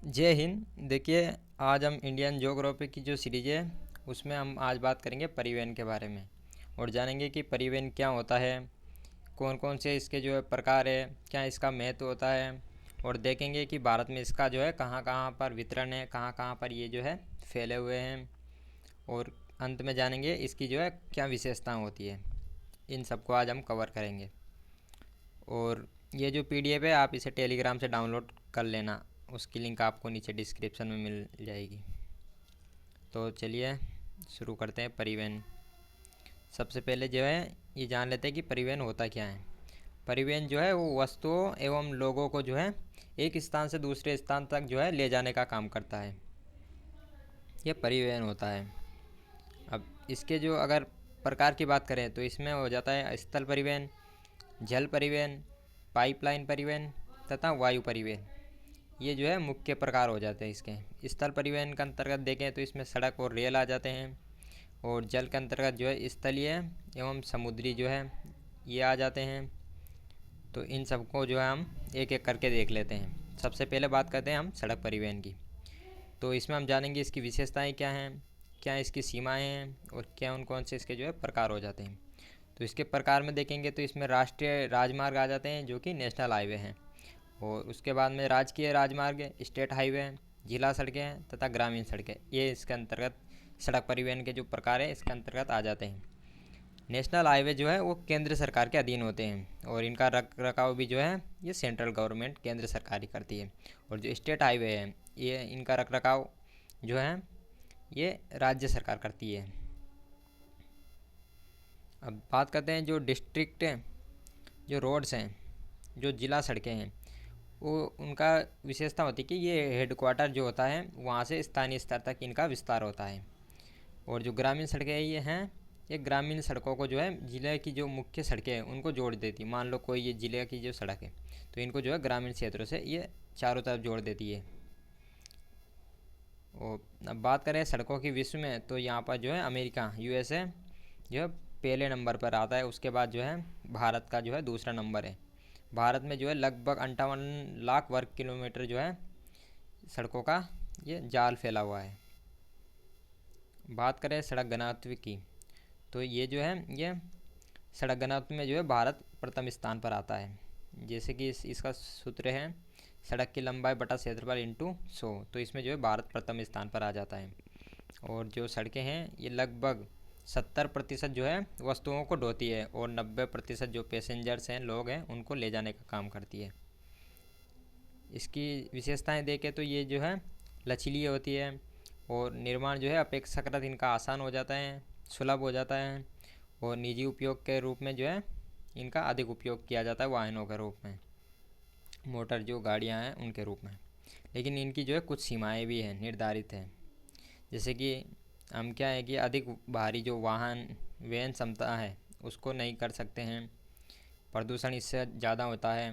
जय हिंद। देखिए, आज हम इंडियन ज्योग्राफी की जो सीरीज है उसमें हम आज बात करेंगे परिवहन के बारे में और जानेंगे कि परिवहन क्या होता है, कौन कौन से इसके जो है प्रकार है, क्या इसका महत्व होता है। और देखेंगे कि भारत में इसका जो है कहाँ कहाँ पर वितरण है, कहाँ कहाँ पर ये जो है फैले हुए हैं। और अंत में जानेंगे इसकी जो है क्या विशेषताएं होती है। इन सबको आज हम कवर करेंगे। और ये जो पीडीएफ है आप इसे टेलीग्राम से डाउनलोड कर लेना, उसकी लिंक आपको नीचे डिस्क्रिप्शन में मिल जाएगी। तो चलिए शुरू करते हैं। परिवहन, सबसे पहले जो है ये जान लेते हैं कि परिवहन होता क्या है। परिवहन जो है वो वस्तुओं एवं लोगों को जो है एक स्थान से दूसरे स्थान तक जो है ले जाने का काम करता है। ये परिवहन होता है। अब इसके जो अगर प्रकार की बात करें तो इसमें हो जाता है स्थल परिवहन, जल परिवहन, पाइपलाइन परिवहन तथा वायु परिवहन। ये जो है मुख्य प्रकार हो जाते हैं इसके। स्थल परिवहन के अंतर्गत देखें तो इसमें सड़क और रेल आ जाते हैं। और जल के अंतर्गत जो है स्थलीय एवं समुद्री जो है ये आ जाते हैं। तो इन सबको जो है हम एक एक करके देख लेते हैं। सबसे पहले बात करते हैं हम सड़क परिवहन की। तो इसमें हम जानेंगे इसकी विशेषताएं क्या हैं, क्या इसकी सीमाएं हैं और क्या उन कौन से इसके जो है प्रकार हो जाते हैं। तो इसके प्रकार में देखेंगे तो इसमें राष्ट्रीय राजमार्ग आ जाते हैं जो कि नेशनल हाईवे हैं। और उसके बाद में राजकीय राजमार्ग, स्टेट हाईवे, जिला सड़कें तथा ग्रामीण सड़कें, ये इसके अंतर्गत सड़क परिवहन के जो प्रकार है इसके अंतर्गत आ जाते हैं। नेशनल हाईवे जो है वो केंद्र सरकार के अधीन होते हैं और इनका रख रखाव भी जो है ये सेंट्रल गवर्नमेंट केंद्र सरकार ही करती है। और जो स्टेट हाईवे है ये इनका रख रखाव जो है ये राज्य सरकार करती है। अब बात करते हैं जो डिस्ट्रिक्ट, जो रोड्स हैं, जो जिला सड़कें हैं, वो उनका विशेषता होती है कि ये हेडक्वार्टर जो होता है वहाँ से स्थानीय स्तर तक इनका विस्तार होता है। और जो ग्रामीण सड़कें ये हैं, ये ग्रामीण सड़कों को जो है ज़िले की जो मुख्य सड़कें हैं उनको जोड़ देती है। मान लो कोई ये ज़िले की जो सड़क है तो इनको जो है ग्रामीण क्षेत्रों से ये चारों तरफ जोड़ देती है। और अब बात करें सड़कों की विश्व में तो यहाँ पर जो है अमेरिका, यूएसए जो है पहले नंबर पर आता है। उसके बाद जो है भारत का जो है दूसरा नंबर है। भारत में जो है लगभग 58 लाख वर्ग किलोमीटर जो है सड़कों का ये जाल फैला हुआ है। बात करें सड़क घनत्व की तो ये जो है ये सड़क घनत्व में जो है भारत प्रथम स्थान पर आता है। जैसे कि इसका सूत्र है सड़क की लंबाई बटा क्षेत्रफल इंटू 100, तो इसमें जो है भारत प्रथम स्थान पर आ जाता है। और जो सड़कें हैं ये लगभग 70% जो है वस्तुओं को ढोती है और 90% जो पैसेंजर्स हैं, लोग हैं, उनको ले जाने का काम करती है। इसकी विशेषताएं देखें तो ये जो है लचीली होती है और निर्माण जो है अपेक्षाकृत इनका आसान हो जाता है, सुलभ हो जाता है। और निजी उपयोग के रूप में जो है इनका अधिक उपयोग किया जाता है, वाहनों के रूप में, मोटर जो गाड़ियां हैं उनके रूप में। लेकिन इनकी जो है कुछ सीमाएं भी हैं, निर्धारित हैं। जैसे कि हम क्या है कि अधिक भारी जो वाहन वहन क्षमता है उसको नहीं कर सकते हैं, प्रदूषण इससे ज़्यादा होता है,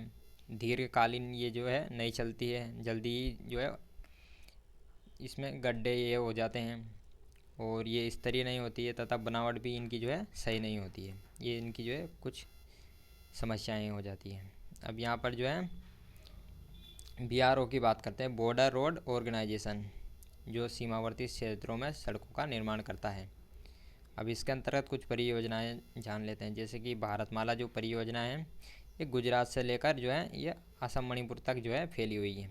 दीर्घकालीन ये जो है नहीं चलती है, जल्दी ही जो है इसमें गड्ढे ये हो जाते हैं और ये स्तरीय नहीं होती है तथा बनावट भी इनकी जो है सही नहीं होती है। ये इनकी जो है कुछ समस्याएं हो जाती हैं। अब यहाँ पर जो है बीआरओ की बात करते हैं, बॉर्डर रोड ऑर्गेनाइजेशन, जो सीमावर्ती क्षेत्रों में सड़कों का निर्माण करता है। अब इसके अंतर्गत कुछ परियोजनाएं जान लेते हैं। जैसे कि भारतमाला जो परियोजना है ये गुजरात से लेकर जो है ये असम मणिपुर तक जो है फैली हुई है,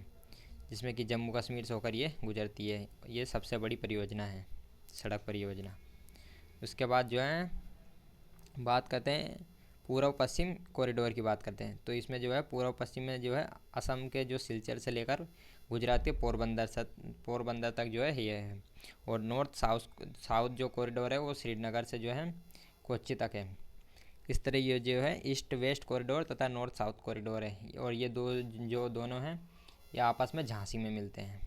जिसमें कि जम्मू कश्मीर से होकर ये गुजरती है। ये सबसे बड़ी परियोजना है, सड़क परियोजना। उसके बाद जो है बात करते हैं पूर्व पश्चिम कॉरिडोर की बात करते हैं। तो इसमें जो है पूर्व पश्चिम में जो है असम के जो सिलचर से लेकर गुजरात के पोरबंदर तक जो है ये है। और नॉर्थ साउथ साउथ जो कॉरिडोर है वो श्रीनगर से जो है कोच्चि तक है। इस तरह ये जो है ईस्ट वेस्ट कॉरिडोर तथा नॉर्थ साउथ कॉरिडोर है और ये दोनों हैं ये आपस में झांसी में मिलते हैं।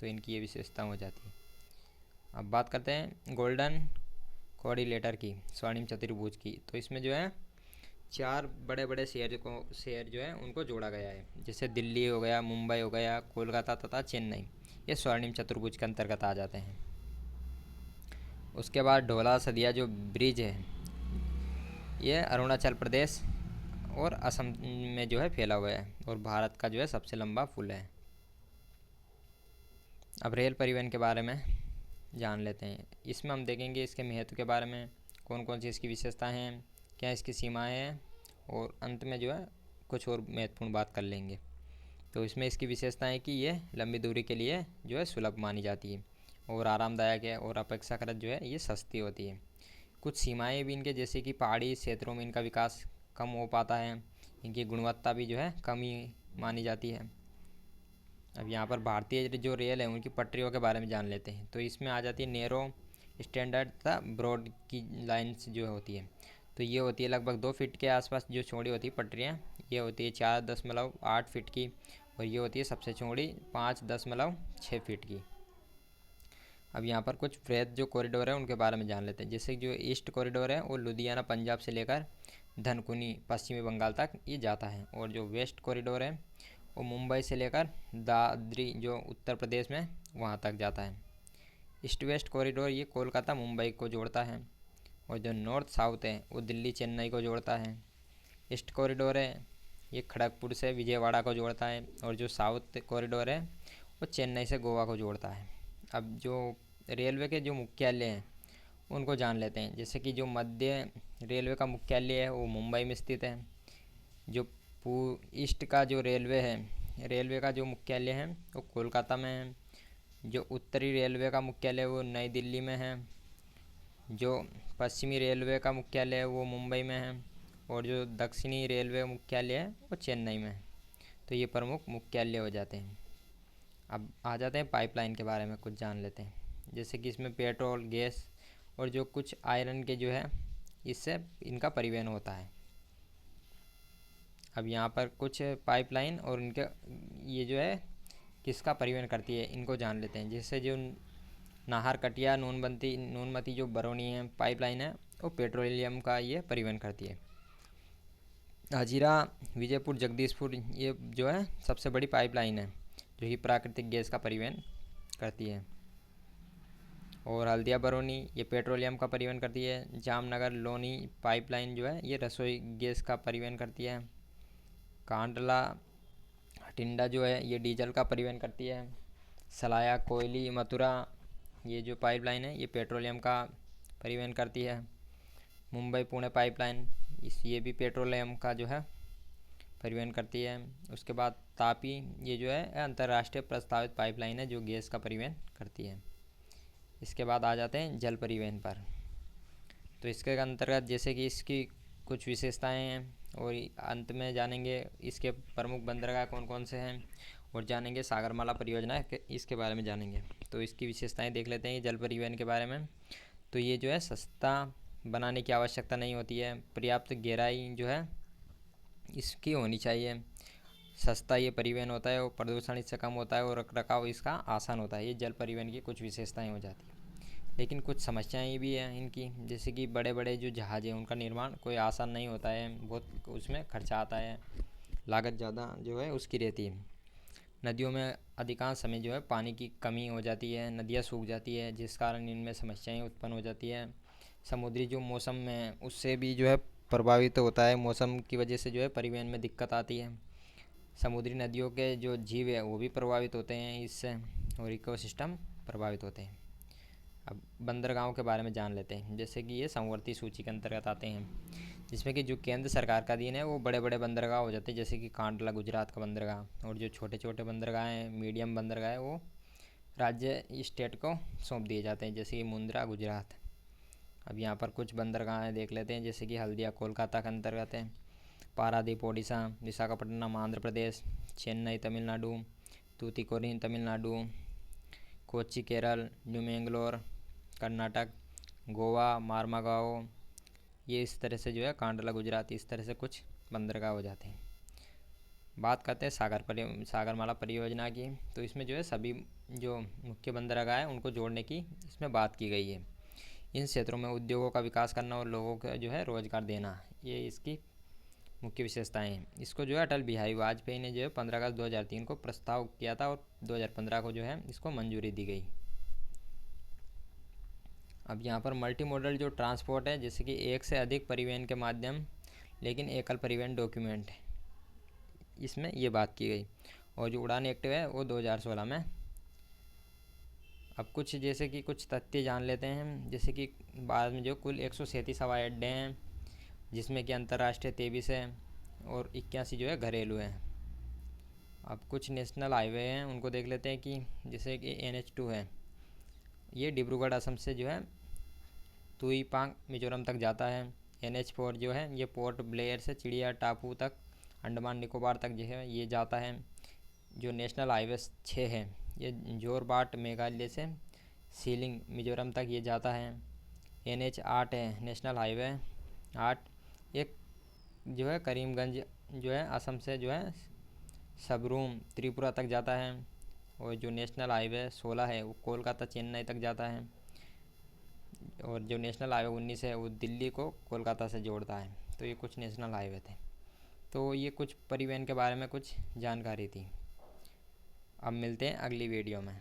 तो इनकी ये विशेषता हो जाती है। अब बात करते हैं गोल्डन कोऑर्डिनेटर की, स्वर्णिम चतुर्भुज की। तो इसमें जो है चार बड़े बड़े शहर जो है उनको जोड़ा गया है। जैसे दिल्ली हो गया, मुंबई हो गया, कोलकाता तथा चेन्नई, ये स्वर्णिम चतुर्भुज के अंतर्गत आ जाते हैं। उसके बाद ढोला सदिया जो ब्रिज है ये अरुणाचल प्रदेश और असम में जो है फैला हुआ है और भारत का जो है सबसे लंबा पुल है। अब रेल परिवहन के बारे में जान लेते हैं। इसमें हम देखेंगे इसके महत्व के बारे में, कौन कौन सी इसकी विशेषताएं हैं, क्या इसकी सीमाएं हैं, और अंत में जो है कुछ और महत्वपूर्ण बात कर लेंगे। तो इसमें इसकी विशेषताएं कि ये लंबी दूरी के लिए जो है सुलभ मानी जाती है और आरामदायक है, और अपेक्षाकृत जो है ये सस्ती होती है। कुछ सीमाएं भी इनके, जैसे कि पहाड़ी क्षेत्रों में इनका विकास कम हो पाता है, इनकी गुणवत्ता भी जो है कम ही मानी जाती है। अब यहाँ पर भारतीय जो रेल है उनकी पटरियों के बारे में जान लेते हैं। तो इसमें आ जाती है नैरो, स्टैंडर्ड तथा ब्रॉड की लाइन्स जो होती है। तो ये होती है लगभग 2 फीट के आसपास जो चौड़ी होती है पटरियाँ, ये होती है 4.8 फीट की, और ये होती है सबसे चौड़ी 5.6 फीट की। अब यहाँ पर कुछ वृहद जो कॉरिडोर है उनके बारे में जान लेते हैं। जैसे जो ईस्ट कॉरिडोर है वो लुधियाना पंजाब से लेकर धनकुनी पश्चिमी बंगाल तक ये जाता है, और जो वेस्ट कॉरिडोर है वो मुंबई से लेकर दादरी जो उत्तर प्रदेश में वहाँ तक जाता है। ईस्ट वेस्ट कॉरिडोर ये कोलकाता मुंबई को जोड़ता है, और जो नॉर्थ साउथ है वो दिल्ली चेन्नई को जोड़ता है। ईस्ट कॉरिडोर है ये खड़गपुर से विजयवाड़ा को जोड़ता है, और जो साउथ कॉरिडोर है वो चेन्नई से गोवा को जोड़ता है। अब जो रेलवे के जो मुख्यालय हैं उनको जान लेते हैं। जैसे कि जो मध्य रेलवे का मुख्यालय है वो मुंबई में स्थित है। जो ईस्ट का जो रेलवे का जो मुख्यालय है वो कोलकाता में है। जो उत्तरी रेलवे का मुख्यालय है वो नई दिल्ली में है। जो पश्चिमी रेलवे का मुख्यालय है वो मुंबई में है, और जो दक्षिणी रेलवे मुख्यालय है वो चेन्नई में है। तो ये प्रमुख मुख्यालय हो जाते हैं। अब आ जाते हैं पाइपलाइन के बारे में कुछ जान लेते हैं। जैसे कि इसमें पेट्रोल, गैस और जो कुछ आयरन के जो है इससे इनका परिवहन होता है। अब यहाँ पर कुछ पाइपलाइन और इनके ये जो है किसका परिवहन करती है इनको जान लेते हैं। जैसे जो नाहर कटिया नूनमती जो बरौनी है पाइपलाइन है वो पेट्रोलियम का ये परिवहन करती है। हजीरा विजयपुर जगदीशपुर ये जो है सबसे बड़ी पाइपलाइन है जो कि प्राकृतिक गैस का परिवहन करती है। और हल्दिया बरौनी ये पेट्रोलियम का परिवहन करती है। जामनगर लोनी पाइपलाइन जो है ये रसोई गैस का परिवहन करती है। कांडला हटिंडा जो है ये डीजल का परिवहन करती है। सलाया कोयली मथुरा ये जो पाइपलाइन है ये पेट्रोलियम का परिवहन करती है। मुंबई पुणे पाइपलाइन ये भी पेट्रोलियम का जो है परिवहन करती है। उसके बाद तापी ये जो है अंतर्राष्ट्रीय प्रस्तावित पाइपलाइन है जो गैस का परिवहन करती है। इसके बाद आ जाते हैं जल परिवहन पर। तो इसके अंतर्गत जैसे कि इसकी कुछ विशेषताएं हैं, और अंत में जानेंगे इसके प्रमुख बंदरगाह कौन कौन से हैं, और जानेंगे सागरमाला परियोजना इसके बारे में जानेंगे। तो इसकी विशेषताएं देख लेते हैं जल परिवहन के बारे में। तो ये जो है सस्ता बनाने की आवश्यकता नहीं होती है। पर्याप्त गहराई जो है इसकी होनी चाहिए। सस्ता ये परिवहन होता है, और प्रदूषण इससे कम होता है, और रखरखाव इसका आसान होता है। ये जल परिवहन की कुछ विशेषताएं हो जाती हैं। लेकिन कुछ समस्याएं भी हैं इनकी, जैसे कि बड़े बड़े जो जहाज़ हैं उनका निर्माण कोई आसान नहीं होता है, बहुत उसमें खर्चा आता है, लागत ज़्यादा जो है उसकी रहती है। नदियों में अधिकांश समय जो है पानी की कमी हो जाती है, नदियाँ सूख जाती है, जिस कारण इनमें समस्याएं उत्पन्न हो जाती है। समुद्री जो मौसम में उससे भी जो है प्रभावित होता है, मौसम की वजह से जो है परिवहन में दिक्कत आती है। समुद्री नदियों के जो जीव है वो भी प्रभावित होते हैं इससे, और इकोसिस्टम प्रभावित होते हैं। अब बंदरगाहों के बारे में जान लेते हैं। जैसे कि ये समवर्ती सूची के अंतर्गत आते हैं, जिसमें कि जो केंद्र सरकार का अधीन है वो बड़े बड़े बंदरगाह हो जाते हैं, जैसे कि कांडला गुजरात का बंदरगाह, और जो छोटे छोटे बंदरगाह हैं मीडियम बंदरगाह है वो राज्य स्टेट को सौंप दिए जाते हैं, जैसे कि मुंद्रा गुजरात। अब यहाँ पर कुछ बंदरगाह देख लेते हैं। जैसे कि हल्दिया कोलकाता के अंतर्गत है, पारादीप ओडिशा, विशाखापट्टनम आंध्र प्रदेश, चेन्नई तमिलनाडु, तूतीकोरिन तमिलनाडु, कोच्चि केरल, न्यू मैंगलोर कर्नाटक, गोवा मारमागाओ, ये इस तरह से जो है कांडला गुजरात, इस तरह से कुछ बंदरगाह हो जाते हैं। बात करते हैं सागरमाला परियोजना की। तो इसमें जो है सभी जो मुख्य बंदरगाह हैं उनको जोड़ने की इसमें बात की गई है। इन क्षेत्रों में उद्योगों का विकास करना और लोगों को जो है रोज़गार देना, ये इसकी मुख्य विशेषताएं हैं। इसको जो है अटल बिहारी वाजपेयी ने जो है 15 अगस्त 2003 को प्रस्ताव किया था, और 2015 को जो है इसको मंजूरी दी गई। अब यहाँ पर मल्टी मॉडल जो ट्रांसपोर्ट है, जैसे कि एक से अधिक परिवहन के माध्यम लेकिन एकल परिवहन डॉक्यूमेंट, इसमें ये बात की गई। और जो उड़ान एक्ट है वो 2016 में अब कुछ जैसे कि कुछ तथ्य जान लेते हैं हम। जैसे कि भारत में जो कुल 137 हवाई अड्डे हैं, जिसमें कि अंतर्राष्ट्रीय 23 है और 81 जो है घरेलू हैं। अब कुछ नेशनल हाईवे हैं, उनको देख लेते हैं कि जैसे कि NH2 है, ये डिब्रूगढ़ असम से जो है तुईपांग मिजोरम तक जाता है। NH4 जो है ये पोर्ट ब्लेयर से चिड़िया टापू तक, अंडमान निकोबार तक जो है ये जाता है। जो नेशनल हाईवे 6 है, ये जोरबाट मेघालय से सीलिंग मिजोरम तक ये जाता है। NH8 है नेशनल हाईवे 8, एक जो है करीमगंज जो है असम से जो है सबरूम त्रिपुरा तक जाता है। और जो नेशनल हाईवे 16 है वो कोलकाता चेन्नई तक जाता है। और जो नेशनल हाईवे 19 है वो दिल्ली को कोलकाता से जोड़ता है। तो ये कुछ नेशनल हाईवे थे। तो ये कुछ परिवहन के बारे में कुछ जानकारी थी। अब मिलते हैं अगली वीडियो में।